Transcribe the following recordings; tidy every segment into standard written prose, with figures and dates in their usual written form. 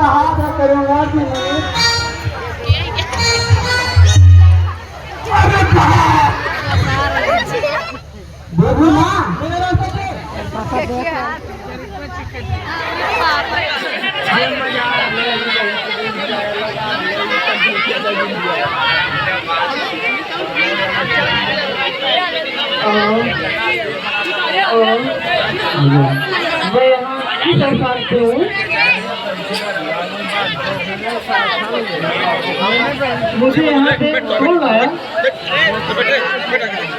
हाथ करूंगा कि नहीं? देखो ना मैं यहाँ किस स्थान पे हूँ? मुझे यहाँ पे कौन लाया?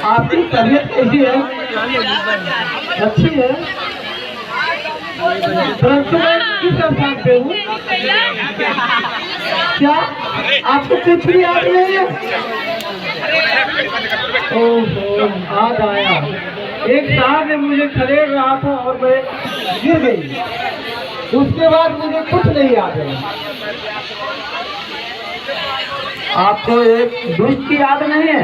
आपकी तबीयत कैसी है? अच्छी है। परंतु मैं किस स्थान पे हूँ? क्या आपको कुछ भी याद नहीं है? ओहो, याद आया। एक साहब ने मुझे खदेड़ रहा था और मैं गिर गई। उसके बाद मुझे कुछ नहीं याद है। आपको एक दोस्त की याद नहीं है?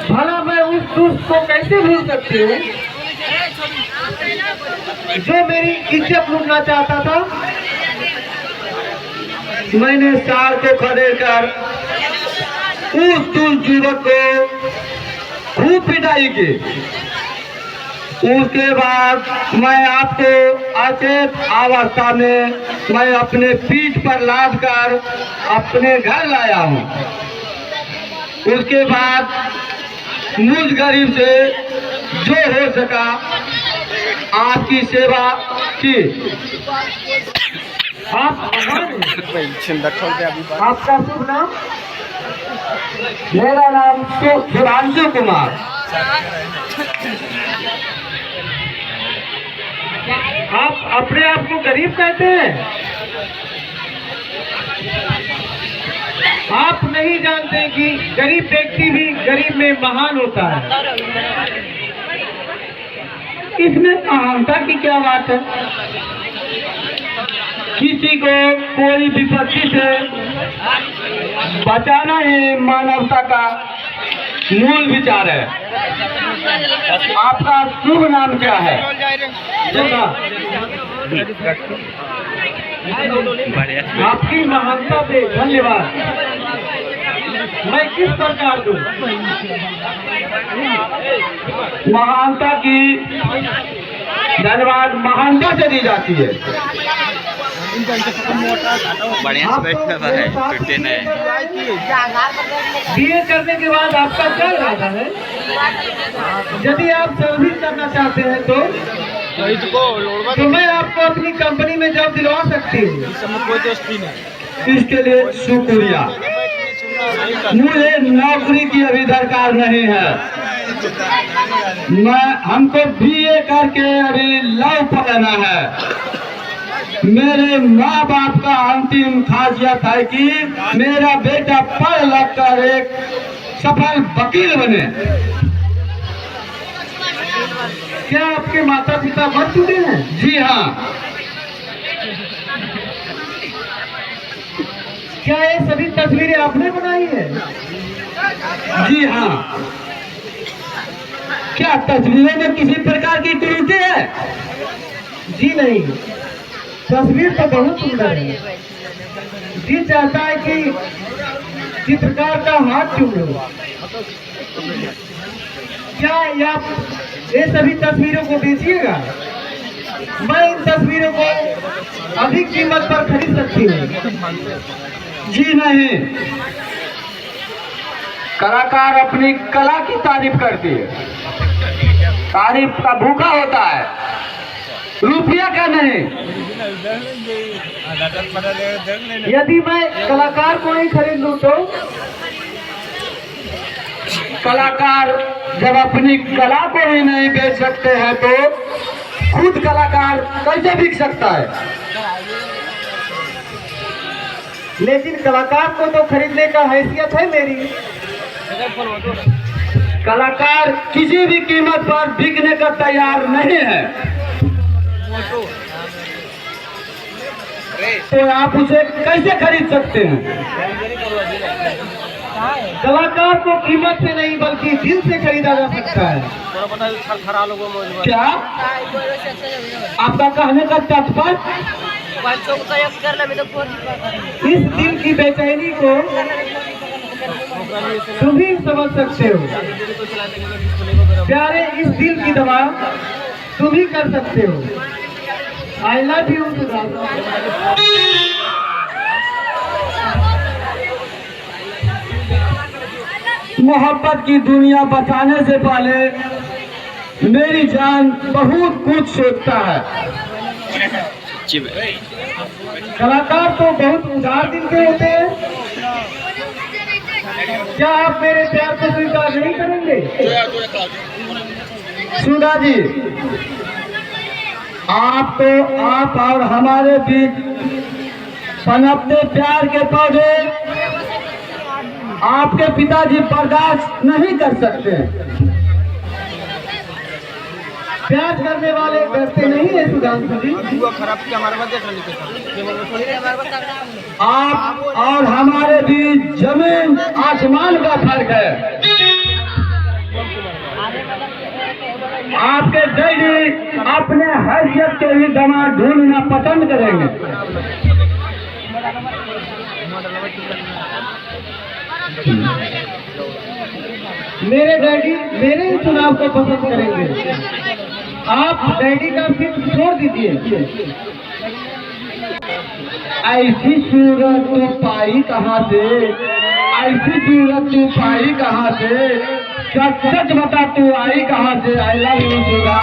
भला मैं उस दोस्त को कैसे भूल सकती हूँ जो मेरी इज्जत लूटना चाहता था? मैंने सार को खदेड़ कर उस दुष्ट युवक को खूब पिटाई की। उसके बाद मैं आपको अचेत अवस्था में मैं अपने पीठ पर लाद कर अपने घर लाया हूँ। उसके बाद मुझ गरीब से जो हो सका आपकी सेवा की। आपका शुभ नाम? मेरा नाम सुधांशु कुमार। आप अपने आप को गरीब कहते हैं? आप नहीं जानते कि गरीब व्यक्ति भी गरीब में महान होता है। इसमें महानता की क्या बात है? किसी को कोई विपत्ति से बचाना ही मानवता का मूल विचार है। आपका शुभ नाम क्या है? आपकी महानता से धन्यवाद। मैं किस प्रकार दूं? महानता की धन्यवाद महानता से दी जाती है। बढ़िया से बैठना है, छुट्टी नहीं। बीए करने के बाद आपका क्या इरादा है? यदि आप सर्विस करना चाहते हैं तो मैं आपको अपनी कंपनी में जॉब दिलवा सकती हूँ। इसके लिए शुक्रिया। मुझे नौकरी की अभी दरकार नहीं है। हमको बीए करके अभी लव पढ़ना है। मेरे माँ बाप का अंतिम खासियत है कि मेरा बेटा पढ़ लिख कर एक सफल वकील बने। क्या आपके माता पिता मर चुके हैं? जी हाँ। क्या ये सभी तस्वीरें आपने बनाई है? जी हाँ। क्या तस्वीरों में किसी प्रकार की त्रुटि है? जी नहीं, तस्वीर तो बहुत सुंदर है। जी चाहता है कि चित्रकार का हाथ चूम लो। क्या ये सभी तस्वीरों को बेचिएगा? मैं इन तस्वीरों को अधिक कीमत पर खरीद सकती हूँ। जी नहीं, कलाकार अपनी कला की तारीफ करती है। तारीफ का भूखा होता है, रुपया का नहीं। यदि मैं कलाकार को नहीं खरीद लूं तो कलाकार जब अपनी कला को ही नहीं बेच सकते हैं तो खुद कलाकार कैसे बिक सकता है? लेकिन कलाकार को तो खरीदने का हैसियत है मेरी। कलाकार किसी भी कीमत पर बिकने का तैयार नहीं है। तो आप उसे कैसे खरीद सकते हैं? कलाकार को कीमत से नहीं बल्कि दिल से खरीदा जा सकता है। क्या आपका कहने का तात्पर्य? इस दिल की बेचैनी को तुम ही समझ सकते हो प्यारे, इस दिल की दवा तुम ही कर सकते हो। आई लव यू सुधा। मोहब्बत की दुनिया बचाने से पहले मेरी जान बहुत कुछ सोचता है। कलाकार तो बहुत उदार दिल के होते हैं। क्या आप मेरे प्यार को स्वीकार नहीं करेंगे? सुधा जी, आप और हमारे बीच पनपते प्यार के पौधे आपके पिताजी बर्दाश्त नहीं कर सकते। प्यार करने वाले डरते नहीं है सुधांशु जी। आप और हमारे बीच जमीन आसमान का फर्क है। आपके डैडी अपने हैसियत के लिए दामाद ढूंढना पसंद करेंगे। मेरे डैडी मेरे ही चुनाव को पसंद करेंगे। आप डैडी का फिक्र छोड़ दीजिए। ऐसी सूरत तो पाई कहाँ से, ऐसी सूरत तू पाई कहाँ से, सच सच बता तू आई कहाँ से। I love you Sudha.